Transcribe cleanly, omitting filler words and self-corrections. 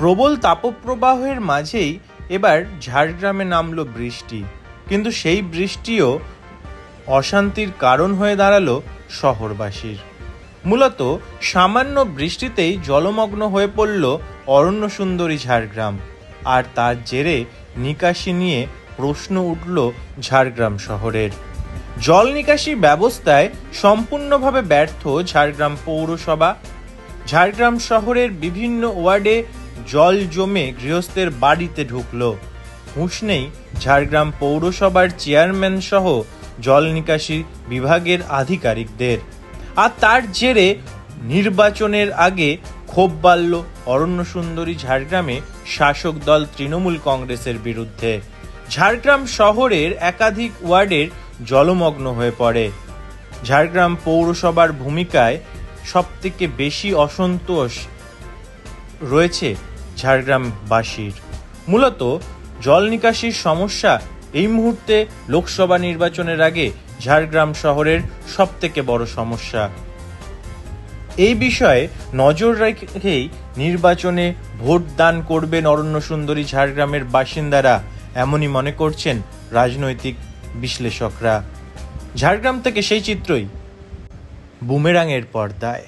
প্রবল তাপপ্রবাহের মাঝেই এবার ঝাড়গ্রামে নামলো বৃষ্টি, কিন্তু সেই বৃষ্টিও অশান্তির কারণ হয়ে দাঁড়ালো শহরবাসীর। মূলত সামান্য বৃষ্টিতেই জলমগ্ন হয়ে পড়ল অরণ্য সুন্দরী ঝাড়গ্রাম, আর তার জেরে নিকাশি নিয়ে প্রশ্ন উঠল ঝাড়গ্রাম শহরের। জল নিকাশি ব্যবস্থায় সম্পূর্ণভাবে ব্যর্থ ঝাড়গ্রাম পৌরসভা। ঝাড়গ্রাম শহরের বিভিন্ন ওয়ার্ডে জল জমে গৃহস্থের বাড়িতে ঢুকলো। হুঁশ নেই ঝাড়গ্রাম পৌরসভার চেয়ারম্যান সহ জল নিকাশি বিভাগের আধিকারিকদের। আর তার জেরে নির্বাচনের আগে ক্ষোভ বাড়ল অরণ্য সুন্দরী ঝাড়গ্রামে শাসক দল তৃণমূল কংগ্রেসের বিরুদ্ধে। ঝাড়গ্রাম শহরের একাধিক ওয়ার্ডের জলমগ্ন হয়ে পড়ে। ঝাড়গ্রাম পৌরসভার ভূমিকায় সবথেকে বেশি অসন্তোষ রয়েছে ঝাড়গ্রামবাসীর। মূলত জল নিকাশির সমস্যা এই মুহূর্তে লোকসভা নির্বাচনের আগে ঝাড়গ্রাম শহরের সবথেকে বড় সমস্যা। এই বিষয়ে নজর রেখেই নির্বাচনে ভোট দান করবেন অরণ্য সুন্দরী ঝাড়গ্রামের বাসিন্দারা, এমনই মনে করছেন রাজনৈতিক বিশ্লেষকরা। ঝাড়গ্রাম থেকে সেই চিত্রই বুমেরাংয়ের পর্দায়।